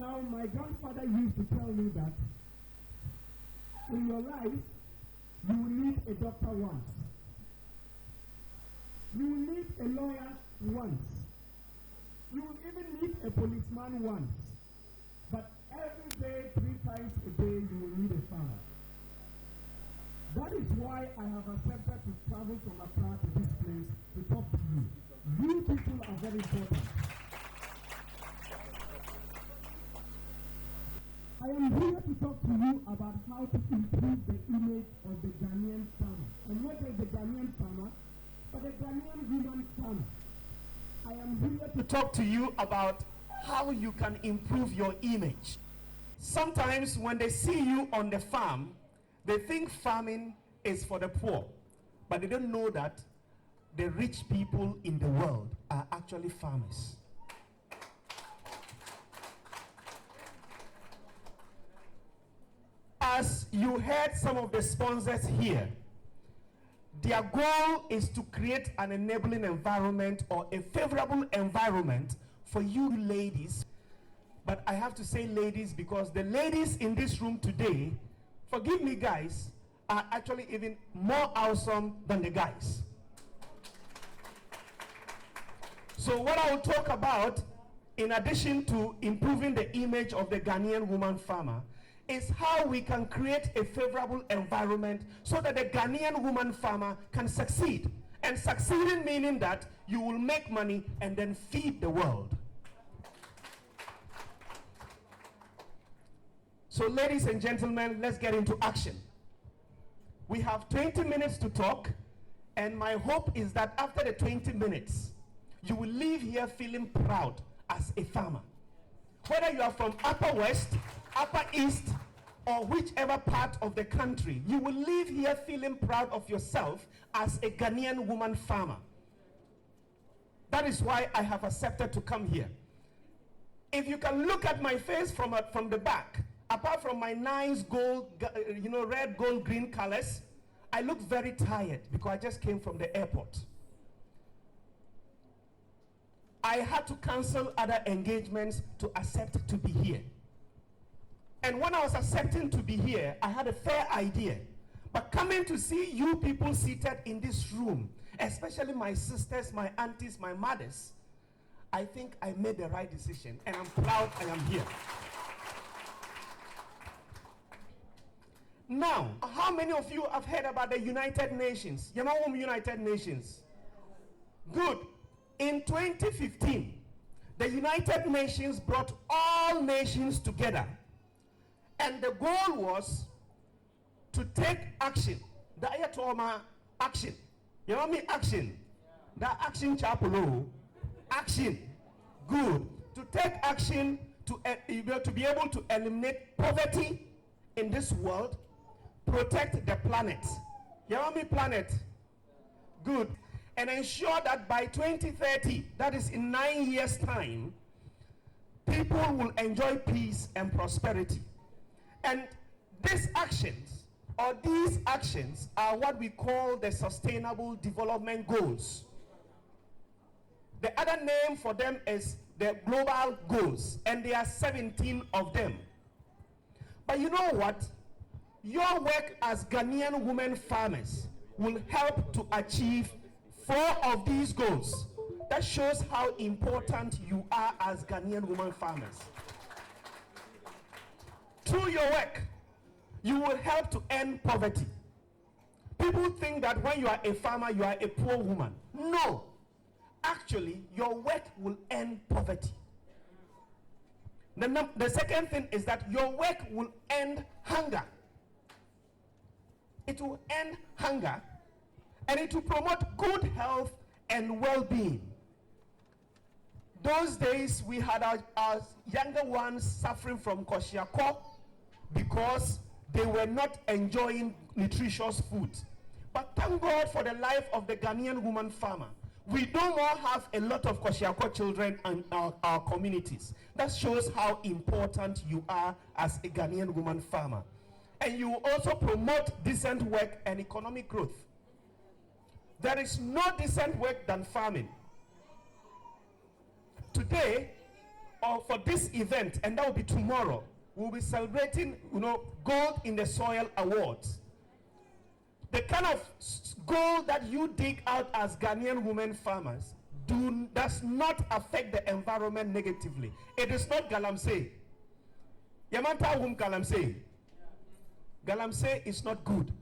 Now, my grandfather used to tell me that in your life, you will need a doctor once. You will need a lawyer once. You will even need a policeman once. But every day, 3 times a day, you will need a farmer. That is why I have accepted to travel from Accra to this place to talk to you. You people are very important. I am here to talk to you about how to improve the image of the Ghanaian farmer. And not just the Ghanaian farmer, but the Ghanaian woman farmer. I am here to talk to you about how you can improve your image. Sometimes when they see you on the farm, they think farming is for the poor, but they don't know that the rich people in the world are actually farmers. As you heard some of the sponsors here, their goal is to create an enabling environment or a favorable environment for you ladies. But I have to say ladies because the ladies in this room today, forgive me guys, are actually even more awesome than the guys. So what I will talk about, in addition to improving the image of the Ghanaian woman farmer, is how we can create a favorable environment so that the Ghanaian woman farmer can succeed. And succeeding meaning that you will make money and then feed the world. So ladies and gentlemen, let's get into action. We have 20 minutes to talk, and my hope is that after the 20 minutes, you will leave here feeling proud as a farmer. Whether you are from Upper West, Upper East, or whichever part of the country, you will leave here feeling proud of yourself as a Ghanaian woman farmer. That is why I have accepted to come here. If you can look at my face from the back, apart from my nice gold, red, gold, green colors, I look very tired because I just came from the airport. I had to cancel other engagements to accept to be here. And when I was accepting to be here, I had a fair idea. But coming to see you people seated in this room, especially my sisters, my aunties, my mothers, I think I made the right decision, and I'm proud I am here. Now, how many of you have heard about the United Nations? You know United Nations? Good. In 2015, the United Nations brought all nations together. And the goal was to take action. The ayatoma action. You know me action? The action chapelo. Action. Good. To take action to be able to eliminate poverty in this world, protect the planet. You know me planet? Good. And ensure that by 2030, that is in 9 years' time, people will enjoy peace and prosperity. And these actions are what we call the Sustainable Development Goals. The other name for them is the Global Goals, and there are 17 of them. But you know what? Your work as Ghanaian women farmers will help to achieve 4 of these goals. That shows how important you are as Ghanaian women farmers. Through your work, you will help to end poverty. People think that when you are a farmer, you are a poor woman. No. Actually, your work will end poverty. The second thing is that your work will end hunger. It will end hunger, and it will promote good health and well-being. Those days, we had our younger ones suffering from kwashiorkor because they were not enjoying nutritious food. But thank God for the life of the Ghanaian woman farmer. We no more have a lot of kwashiorkor children in our communities. That shows how important you are as a Ghanaian woman farmer. And you also promote decent work and economic growth. There is no decent work than farming. Today, for this event, and that will be tomorrow, we'll be celebrating, Gold in the Soil Awards. The kind of gold that you dig out as Ghanaian women farmers does not affect the environment negatively. It is not galamsey. Yamanta whom galamsey. Galamsey is not good.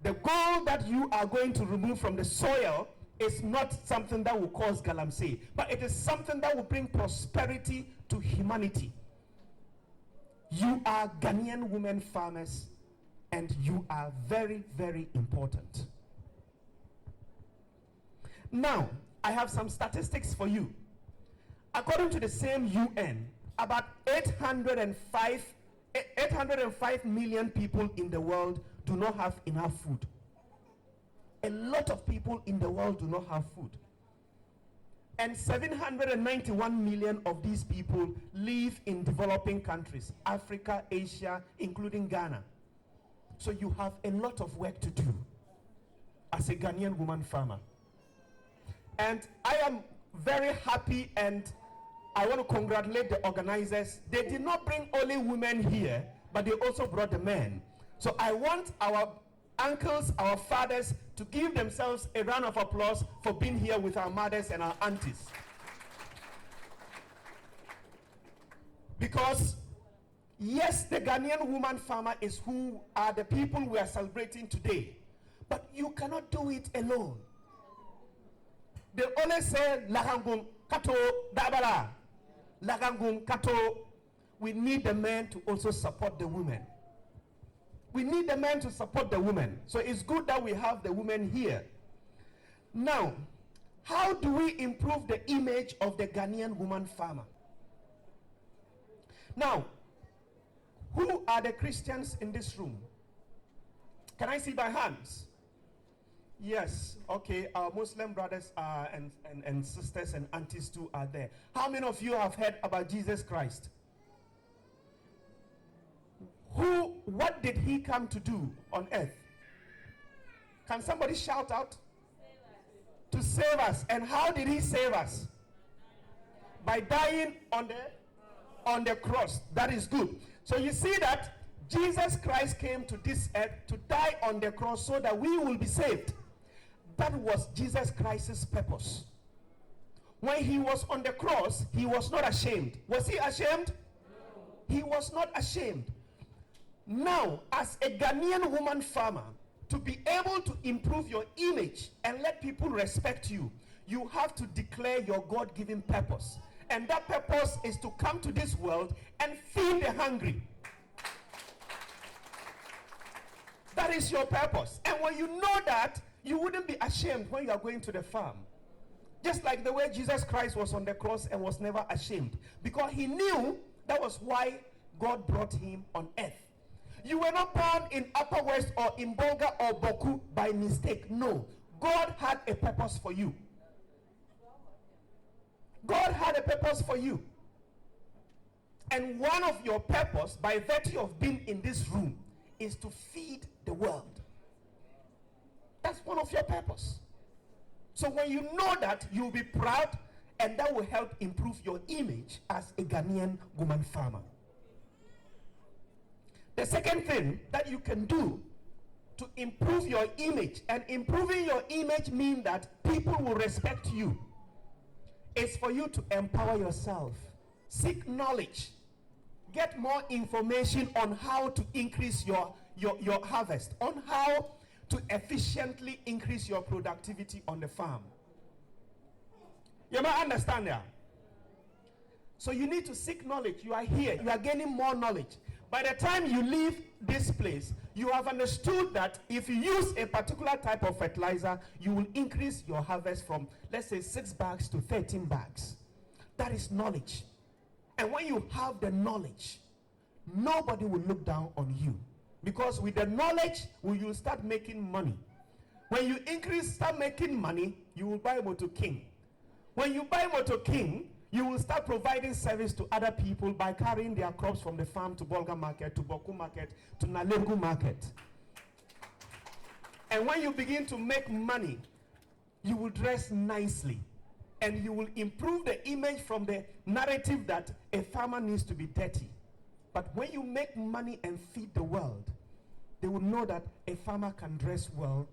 The gold that you are going to remove from the soil is not something that will cause galamsey, but it is something that will bring prosperity to humanity. You are Ghanaian women farmers, and you are very, very important. Now, I have some statistics for you. According to the same UN, about 805 million people in the world do not have enough food. A lot of people in the world do not have food. And 791 million of these people live in developing countries, Africa, Asia, including Ghana. So you have a lot of work to do as a Ghanaian woman farmer. And I am very happy, and I want to congratulate the organizers. They did not bring only women here, but they also brought the men. So I want our uncles, our fathers, to give themselves a round of applause for being here with our mothers and our aunties. Because yes, the Ghanaian woman farmer is who are the people we are celebrating today. But you cannot do it alone. They always say, Lagangum kato dabala. Lagangum kato. We need the men to also support the women. We need the men to support the women. So it's good that we have the women here. Now, how do we improve the image of the Ghanaian woman farmer? Now, who are the Christians in this room? Can I see by hands? Yes, okay, our Muslim brothers and sisters and aunties too are there. How many of you have heard about Jesus Christ? What did he come to do on earth? Can somebody shout out? To save us. And how did he save us? By dying on the cross. That is good. So you see that Jesus Christ came to this earth to die on the cross so that we will be saved. That was Jesus Christ's purpose. When he was on the cross, he was not ashamed. Was he ashamed? No. He was not ashamed. Now, as a Ghanaian woman farmer, to be able to improve your image and let people respect you, you have to declare your God-given purpose. And that purpose is to come to this world and feed the hungry. That is your purpose. And when you know that, you wouldn't be ashamed when you are going to the farm. Just like the way Jesus Christ was on the cross and was never ashamed. Because he knew that was why God brought him on earth. You were not born in Upper West or in Bolga or Boku by mistake. No. God had a purpose for you. God had a purpose for you. And one of your purpose, by virtue of being in this room, is to feed the world. That's one of your purpose. So when you know that, you'll be proud, and that will help improve your image as a Ghanaian woman farmer. The second thing that you can do to improve your image, and improving your image means that people will respect you, is for you to empower yourself. Seek knowledge. Get more information on how to increase your harvest, on how to efficiently increase your productivity on the farm. You might understand that. So you need to seek knowledge. You are here. You are gaining more knowledge. By the time you leave this place, you have understood that if you use a particular type of fertilizer, you will increase your harvest from, let's say, 6 bags to 13 bags. That is knowledge. And when you have the knowledge, nobody will look down on you. Because with the knowledge, you will start making money. When you start making money, you will buy Moto King. When you buy Moto King, you will start providing service to other people by carrying their crops from the farm to Bolga market, to Boku market, to Nalengu market. And when you begin to make money, you will dress nicely. And you will improve the image from the narrative that a farmer needs to be dirty. But when you make money and feed the world, they will know that a farmer can dress well,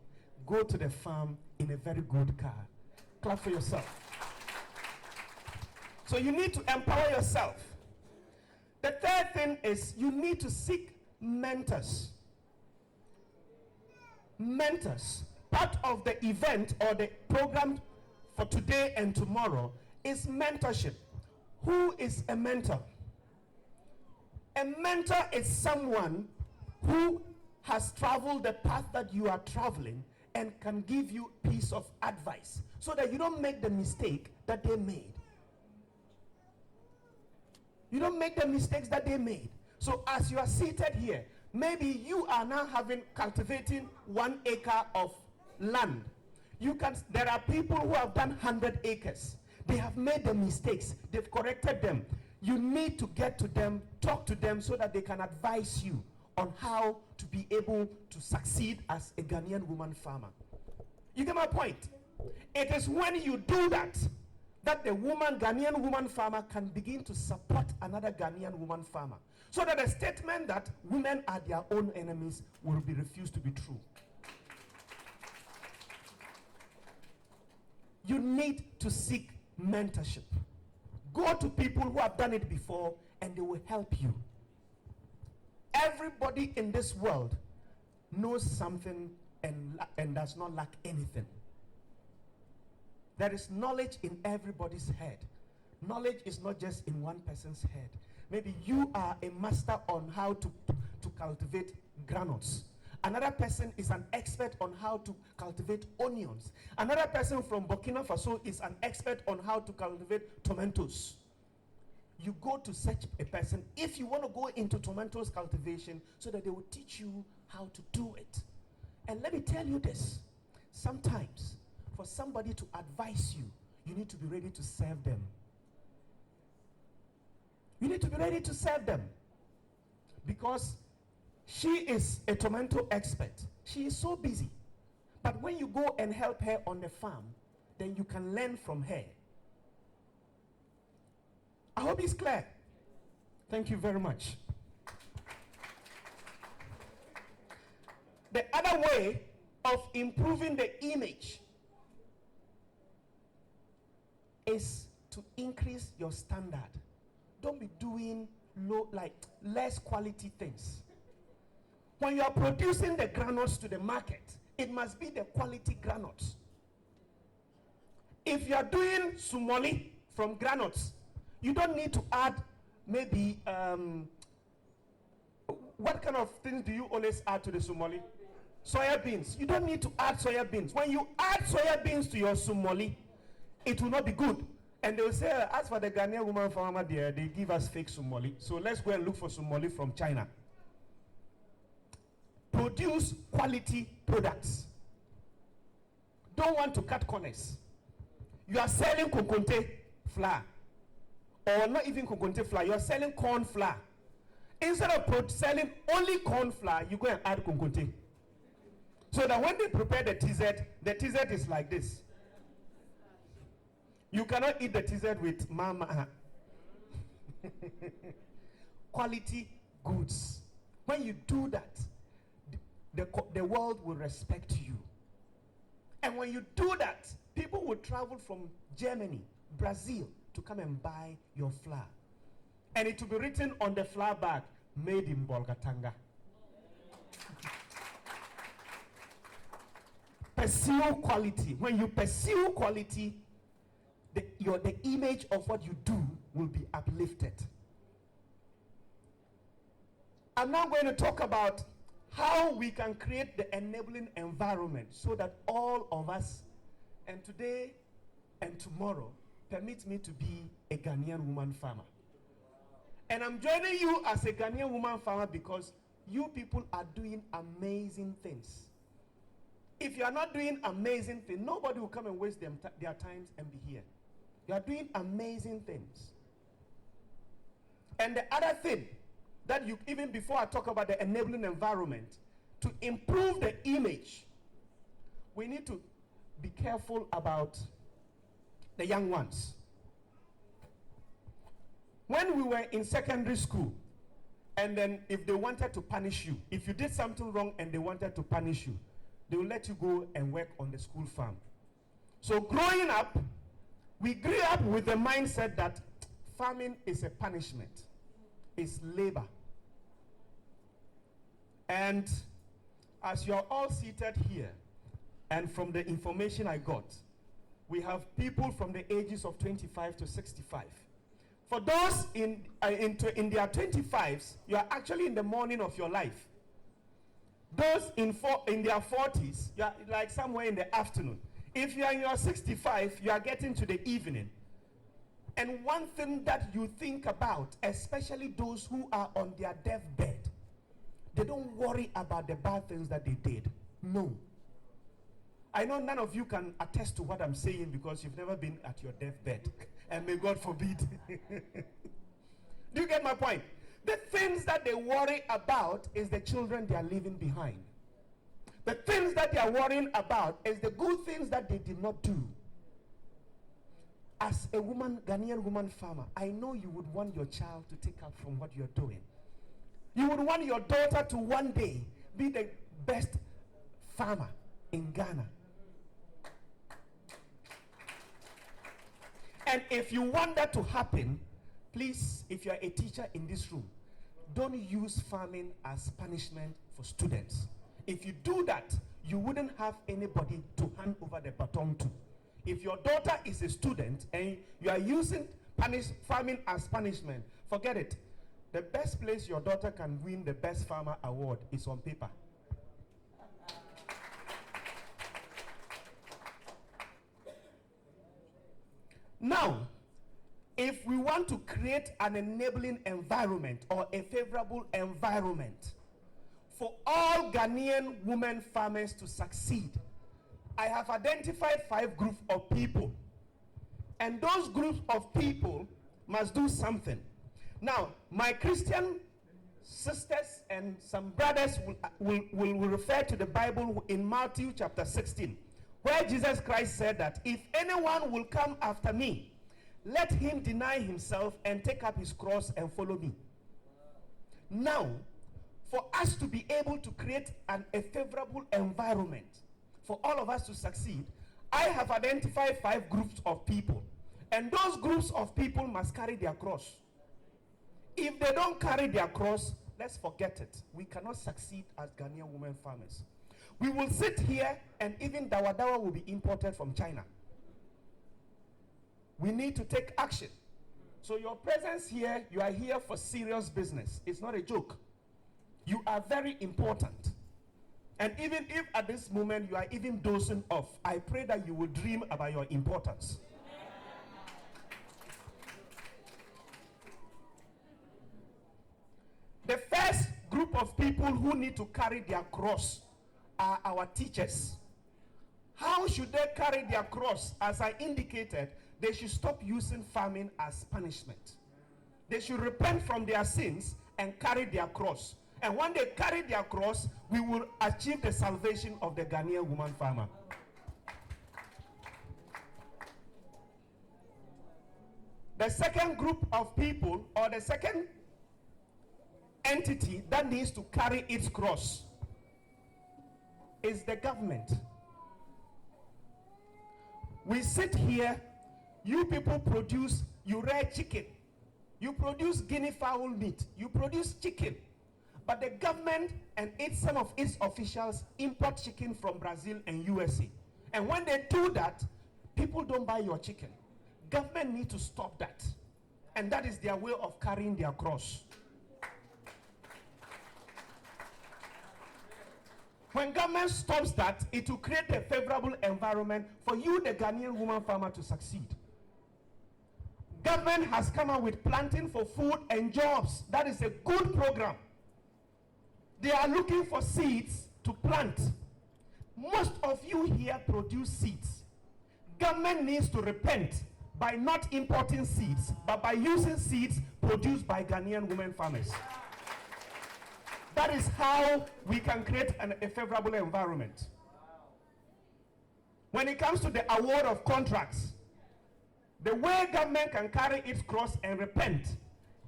go to the farm in a very good car. Clap for yourself. So you need to empower yourself. The third thing is you need to seek mentors. Mentors. Part of the event or the program for today and tomorrow is mentorship. Who is a mentor? A mentor is someone who has traveled the path that you are traveling and can give you a piece of advice so that you don't make the mistake that they made. You don't make the mistakes that they made. So as you are seated here, maybe you are now cultivating 1 acre of land. There are people who have done 100 acres. They have made the mistakes. They've corrected them. You need to get to them, talk to them so that they can advise you on how to be able to succeed as a Ghanaian woman farmer. You get my point? It is when you do that that the Ghanaian woman farmer can begin to support another Ghanaian woman farmer. So that the statement that women are their own enemies will be refused to be true. You need to seek mentorship. Go to people who have done it before and they will help you. Everybody in this world knows something and does not lack anything. There is knowledge in everybody's head. Knowledge is not just in one person's head. Maybe you are a master on how to cultivate granules. Another person is an expert on how to cultivate onions. Another person from Burkina Faso is an expert on how to cultivate tomatoes. You go to such a person if you want to go into tomatoes cultivation so that they will teach you how to do it. And let me tell you this. Sometimes, for somebody to advise you, you need to be ready to serve them. You need to be ready to serve them. Because she is a tomato expert. She is so busy. But when you go and help her on the farm, then you can learn from her. I hope it's clear. Thank you very much. The other way of improving the image is to increase your standard. Don't be doing less quality things. When you are producing the granules to the market, it must be the quality granules. If you are doing sumoli from granules, you don't need to add maybe, what kind of things do you always add to the sumoli? Soya beans. You don't need to add soya beans. When you add soya beans to your sumoli, it will not be good. And they will say, as for the Ghanaian woman farmer there, they give us fake sumoli. So let's go and look for sumoli from China. Produce quality products. Don't want to cut corners. You are selling kokonte flour. Or not even kokonte flour, you are selling corn flour. Instead of selling only corn flour, you go and add kokonte. So that when they prepare the TZ is like this. You cannot eat the TZ with mama. Quality goods. When you do that, the world will respect you. And when you do that, people will travel from Germany, Brazil, to come and buy your flour. And it will be written on the flour bag, made in Bolgatanga. Pursue quality. When you pursue quality, the image of what you do will be uplifted. I'm now going to talk about how we can create the enabling environment so that all of us, and today and tomorrow, permit me to be a Ghanaian woman farmer. And I'm joining you as a Ghanaian woman farmer because you people are doing amazing things. If you are not doing amazing things, nobody will come and waste their times and be here. You are doing amazing things. And the other thing that even before I talk about the enabling environment, to improve the image, we need to be careful about the young ones. When we were in secondary school, and then if they wanted to punish you, if you did something wrong and they wanted to punish you, they will let you go and work on the school farm. So growing up, we grew up with the mindset that farming is a punishment, it's labor. And as you're all seated here, and from the information I got, we have people from the ages of 25 to 65. For those in their 25s, you are actually in the morning of your life. Those in their 40s, you are like somewhere in the afternoon. If you are in your 65, you are getting to the evening. And one thing that you think about, especially those who are on their deathbed, they don't worry about the bad things that they did. No. I know none of you can attest to what I'm saying because you've never been at your deathbed. And may God forbid. Do you get my point? The things that they worry about is the children they are leaving behind. The things that they are worrying about is the good things that they did not do. As a woman, Ghanaian woman farmer, I know you would want your child to take up from what you're doing. You would want your daughter to one day be the best farmer in Ghana. And if you want that to happen, please, if you are a teacher in this room, don't use farming as punishment for students. If you do that, you wouldn't have anybody to hand over the baton to. If your daughter is a student and you are using farming as punishment, forget it. The best place your daughter can win the best farmer award is on paper. Now, if we want to create an enabling environment or a favorable environment for all Ghanaian women farmers to succeed, I have identified 5 groups of people. And those groups of people must do something. Now, my Christian sisters and some brothers will refer to the Bible in Matthew chapter 16, where Jesus Christ said that if anyone will come after me, let him deny himself and take up his cross and follow me. Now, for us to be able to create a favorable environment for all of us to succeed, I have identified 5 groups of people. And those groups of people must carry their cross. If they don't carry their cross, let's forget it. We cannot succeed as Ghanaian women farmers. We will sit here and even dawa dawa will be imported from China. We need to take action. So your presence here, you are here for serious business. It's not a joke. You are very important. And even if at this moment you are even dozing off, I pray that you will dream about your importance. The first group of people who need to carry their cross are our teachers. How should they carry their cross? As I indicated, they should stop using farming as punishment. They should repent from their sins and carry their cross. And when they carry their cross, we will achieve the salvation of the Ghanaian woman farmer. The second group of people, or the second entity that needs to carry its cross, is the government. We sit here, you people produce, you rear chicken, you produce guinea fowl meat, you produce chicken, but the government and some of its officials import chicken from Brazil and USA. And when they do that, people don't buy your chicken. Government need to stop that. And that is their way of carrying their cross. When government stops that, it will create a favorable environment for you, the Ghanaian woman farmer, to succeed. Government has come up with planting for food and jobs. That is a good program. They are looking for seeds to plant. Most of you here produce seeds. Government needs to repent by not importing seeds, but by using seeds produced by Ghanaian women farmers. That is how we can create a favorable environment. When it comes to the award of contracts, The way government can carry its cross and repent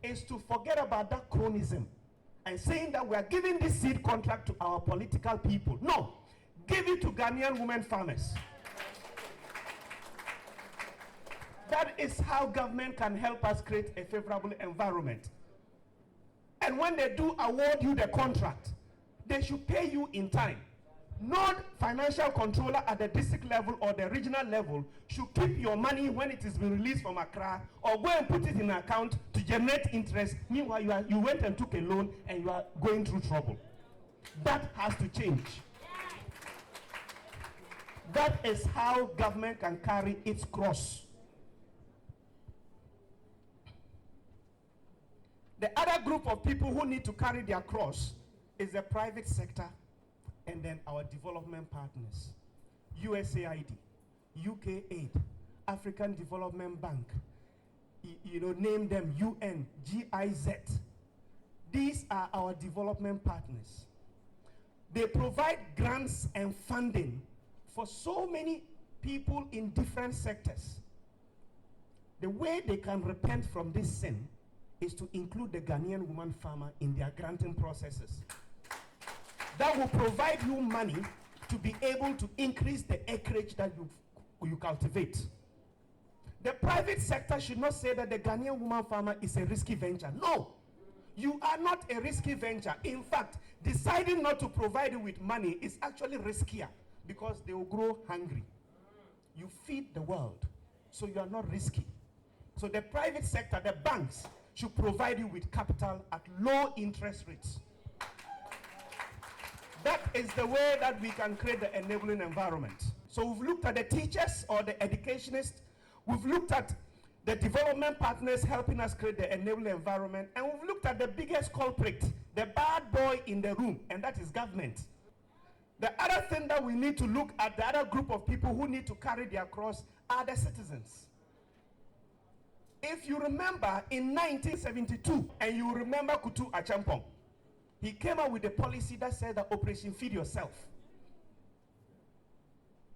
is to forget about that chronism and saying that we are giving this seed contract to our political people. No, give it to Ghanaian women farmers. That is how government can help us create a favorable environment. And when they do award you the contract, they should pay you in time. No financial controller at the district level or the regional level should keep your money when it is being released from Accra or go and put it in an account to generate interest. Meanwhile, you went and took a loan and you are going through trouble. That has to change. That is how government can carry its cross. The other group of people who need to carry their cross is the private sector and then our development partners. USAID, UK Aid, African Development Bank, name them UN, GIZ. These are our development partners. They provide grants and funding for so many people in different sectors. The way they can repent from this sin is to include the Ghanaian woman farmer in their granting processes. That will provide you money to be able to increase the acreage that you cultivate. The private sector should not say that the Ghanaian woman farmer is a risky venture. No, you are not a risky venture. In fact, deciding not to provide you with money is actually riskier because they will grow hungry. You feed the world, so you are not risky. So the private sector, the banks, should provide you with capital at low interest rates. That is the way that we can create the enabling environment. So we've looked at the teachers or the educationists. We've looked at the development partners helping us create the enabling environment. And we've looked at the biggest culprit, the bad boy in the room, and that is government. The other thing that we need to look at, the other group of people who need to carry their cross are the citizens. If you remember in 1972, and you remember Kutu Achampong, he came up with a policy that said that Operation Feed Yourself.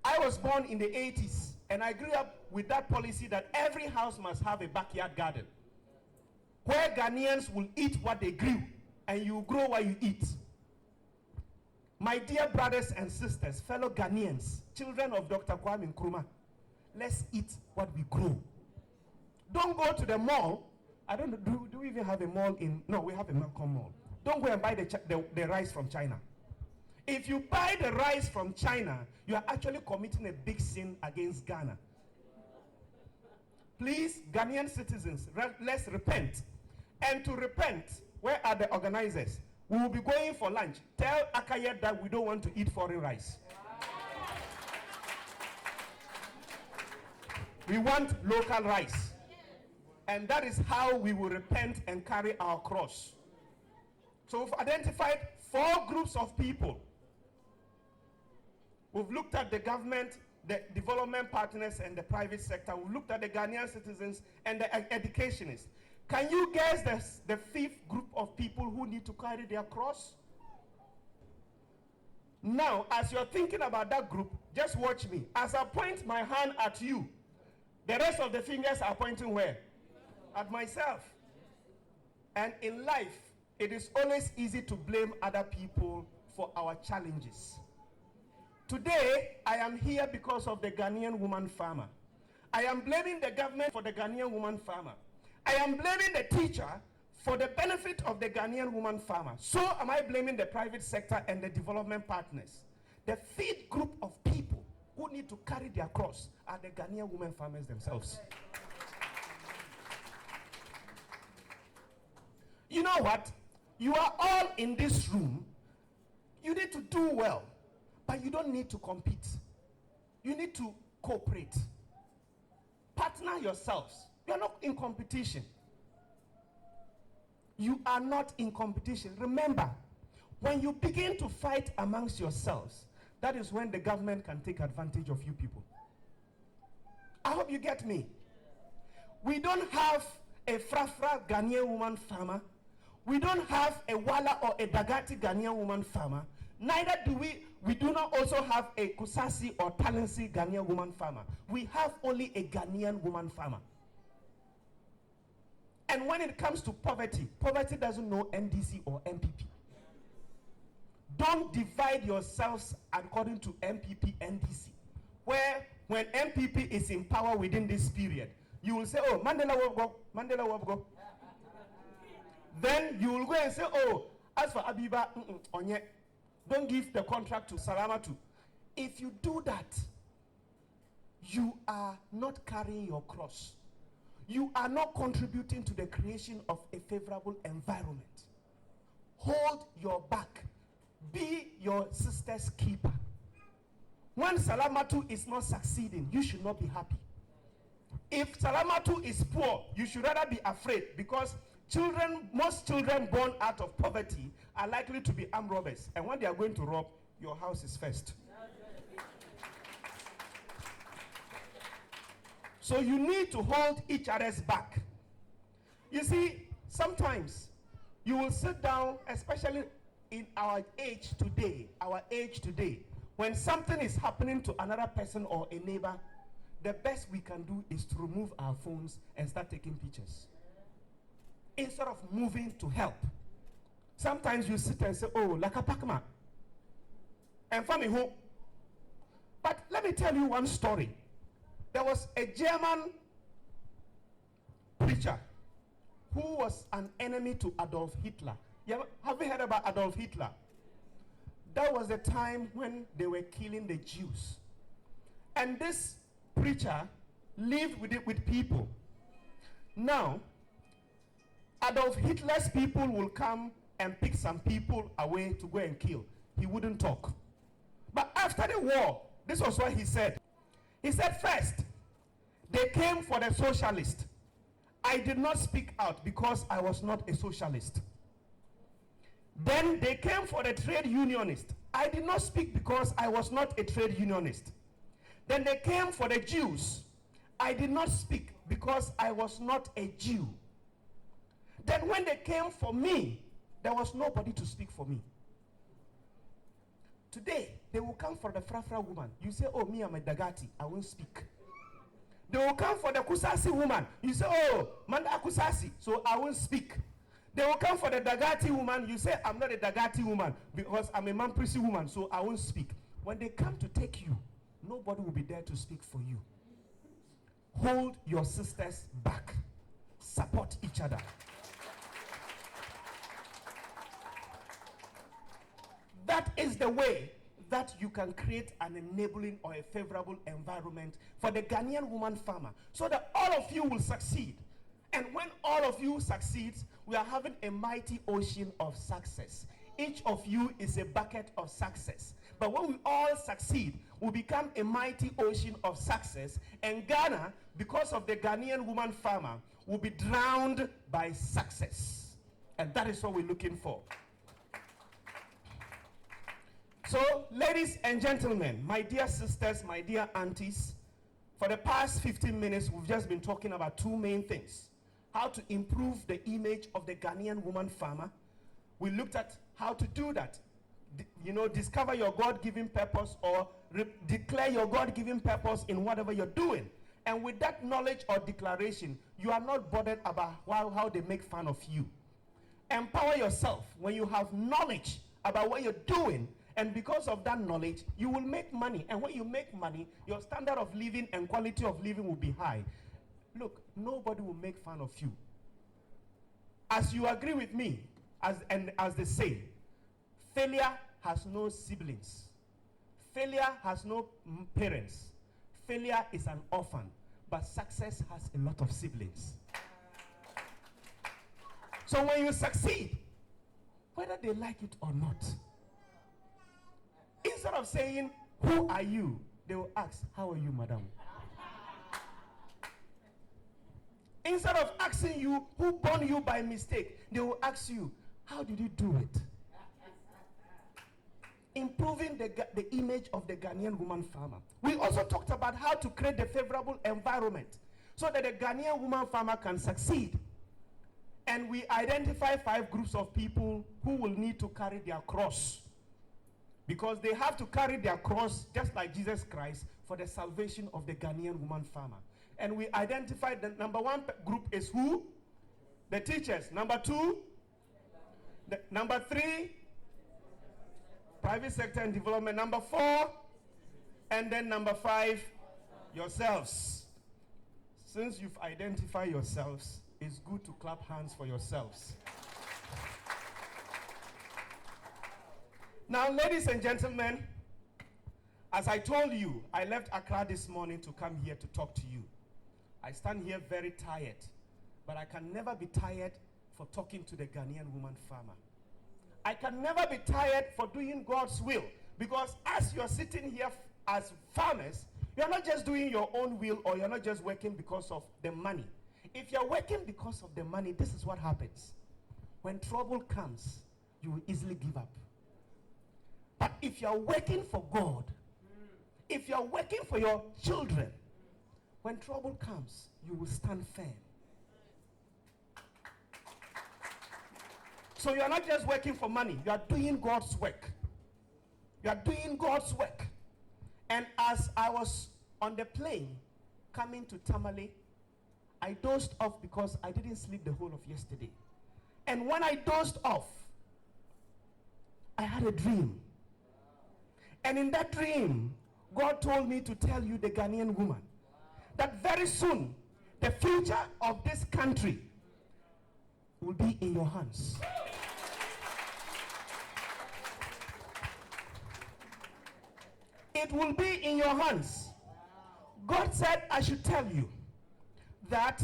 I was born in the 80s, and I grew up with that policy that every house must have a backyard garden, where Ghanaians will eat what they grew, and you grow what you eat. My dear brothers and sisters, fellow Ghanaians, children of Dr. Kwame Nkrumah, let's eat what we grow. Don't go to the mall. I don't know, do we even have a mall in? No, we have a Malcolm Mall. Don't go and buy the rice from China. If you buy the rice from China, you are actually committing a big sin against Ghana. Please, Ghanaian citizens, let's repent. And to repent, where are the organizers? We will be going for lunch. Tell Akayed that we don't want to eat foreign rice. We want local rice. And that is how we will repent and carry our cross. So we've identified 4 groups of people. We've looked at the government, the development partners, and the private sector. We've looked at the Ghanaian citizens and the educationists. Can you guess the 5th group of people who need to carry their cross? Now, as you're thinking about that group, just watch me. As I point my hand at you, the rest of the fingers are pointing where? At myself. And in life, it is always easy to blame other people for our challenges. Today, I am here because of the Ghanaian woman farmer. I am blaming the government for the Ghanaian woman farmer. I am blaming the teacher for the benefit of the Ghanaian woman farmer. So am I blaming the private sector and the development partners. The 5th group of people who need to carry their cross are the Ghanaian women farmers themselves. You know what? You are all in this room. You need to do well, but you don't need to compete. You need to cooperate. Partner yourselves. You are not in competition. You are not in competition. Remember, when you begin to fight amongst yourselves, that is when the government can take advantage of you people. I hope you get me. We don't have a Frafra Ghanaian woman farmer. We don't have a Wala or a Dagati Ghanaian woman farmer. Neither do we do not also have a Kusasi or Talensi Ghanaian woman farmer. We have only a Ghanaian woman farmer. And when it comes to poverty, poverty doesn't know NDC or MPP. Don't divide yourselves according to MPP, NDC. Where when MPP is in power within this period, you will say, oh, Mandela will go, Mandela will go. Then you will go and say, oh, as for Abiba, Onye, don't give the contract to Salamatu. If you do that, you are not carrying your cross. You are not contributing to the creation of a favorable environment. Hold your back. Be your sister's keeper. When Salamatu is not succeeding, you should not be happy. If Salamatu is poor, you should rather be afraid, because most children born out of poverty are likely to be armed robbers. And when they are going to rob, your house is first. So you need to hold each other's back. You see, sometimes you will sit down, especially in our age today, when something is happening to another person or a neighbor, the best we can do is to remove our phones and start taking pictures, instead of moving to help. Sometimes you sit and say, oh, like a Pacman, and family home. But let me tell you one story. There was a German preacher who was an enemy to Adolf Hitler. Have you heard about Adolf Hitler? That was the time when they were killing the Jews. And this preacher lived with people. Now, Adolf Hitler's people will come and pick some people away to go and kill. He wouldn't talk. But after the war, this was what he said. He said, first, they came for the socialist. I did not speak out because I was not a socialist. Then they came for the trade unionist. I did not speak because I was not a trade unionist. Then they came for the Jews. I did not speak because I was not a Jew. Then when they came for me, there was nobody to speak for me. Today, they will come for the Frafra woman. You say, oh, me, I'm a Dagati. I won't speak. They will come for the Kusasi woman. You say, oh, Manda Kusasi, so I won't speak. They will come for the Dagati woman. You say, I'm not a Dagati woman because I'm a Mamprisi woman, so I won't speak. When they come to take you, nobody will be there to speak for you. Hold your sisters back. Support each other. That is the way that you can create an enabling or a favorable environment for the Ghanaian woman farmer, so that all of you will succeed. And when all of you succeeds, we are having a mighty ocean of success. Each of you is a bucket of success. But when we all succeed, we become a mighty ocean of success. And Ghana, because of the Ghanaian woman farmer, will be drowned by success. And that is what we're looking for. So, ladies and gentlemen, my dear sisters, my dear aunties, for the past 15 minutes, we've just been talking about two main things. How to improve the image of the Ghanaian woman farmer. We looked at how to do that. Discover your God-given purpose, or declare your God-given purpose in whatever you're doing. And with that knowledge or declaration, you are not bothered about how they make fun of you. Empower yourself. When you have knowledge about what you're doing, and because of that knowledge, you will make money. And when you make money, your standard of living and quality of living will be high. Look, nobody will make fun of you. As you agree with me, as they say, failure has no siblings. Failure has no parents. Failure is an orphan. But success has a lot of siblings. So when you succeed, whether they like it or not, instead of saying, who are you? They will ask, how are you, madam? Instead of asking you, who born you by mistake? They will ask you, how did you do it? Improving the image of the Ghanaian woman farmer. We also talked about how to create the favorable environment so that the Ghanaian woman farmer can succeed. And we identify 5 groups of people who will need to carry their cross, because they have to carry their cross just like Jesus Christ for the salvation of the Ghanaian woman farmer. And we identified the number 1 group is who? The teachers. Number 2, number 3, private sector and development. Number 4, and then number 5, yourselves. Since you've identified yourselves, it's good to clap hands for yourselves. Now, ladies and gentlemen, as I told you, I left Accra this morning to come here to talk to you. I stand here very tired, but I can never be tired for talking to the Ghanaian woman farmer. I can never be tired for doing God's will, because as you're sitting here as farmers, you're not just doing your own will, or you're not just working because of the money. If you're working because of the money, this is what happens. When trouble comes, you will easily give up. But if you're working for God, if you're working for your children, when trouble comes, you will stand firm. So you're not just working for money, you are doing God's work. You are doing God's work. And as I was on the plane coming to Tamale, I dozed off because I didn't sleep the whole of yesterday. And when I dozed off, I had a dream. And in that dream, God told me to tell you, the Ghanaian woman, that very soon, the future of this country will be in your hands. It will be in your hands. God said I should tell you that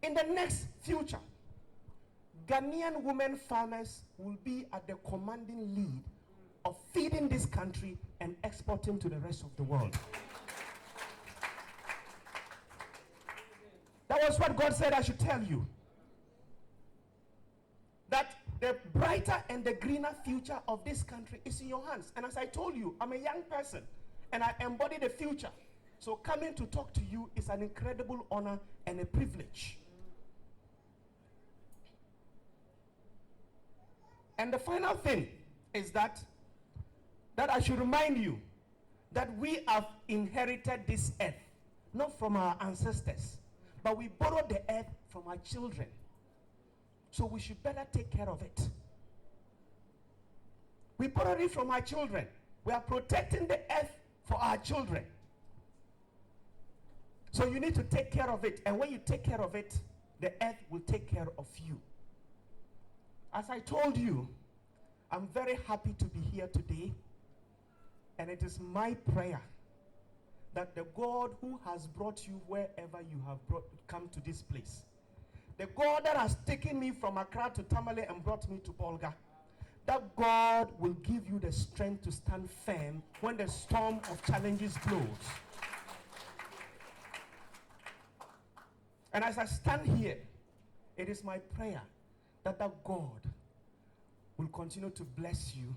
in the next future, Ghanaian women farmers will be at the commanding lead of feeding this country and exporting to the rest of the world. That was what God said I should tell you. That the brighter and the greener future of this country is in your hands. And as I told you, I'm a young person and I embody the future. So coming to talk to you is an incredible honor and a privilege. And the final thing is that I should remind you that we have inherited this earth, not from our ancestors, but we borrowed the earth from our children. So we should better take care of it. We borrowed it from our children. We are protecting the earth for our children. So you need to take care of it. And when you take care of it, the earth will take care of you. As I told you, I'm very happy to be here today. And it is my prayer that the God who has brought you wherever you have come to this place, the God that has taken me from Accra to Tamale and brought me to Bolga, that God will give you the strength to stand firm when the storm of challenges blows. And as I stand here, it is my prayer that God will continue to bless you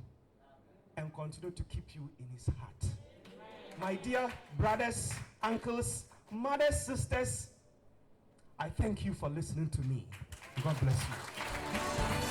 and continue to keep you in his heart. Amen. My dear brothers, uncles, mothers, sisters, I thank you for listening to me. God bless you.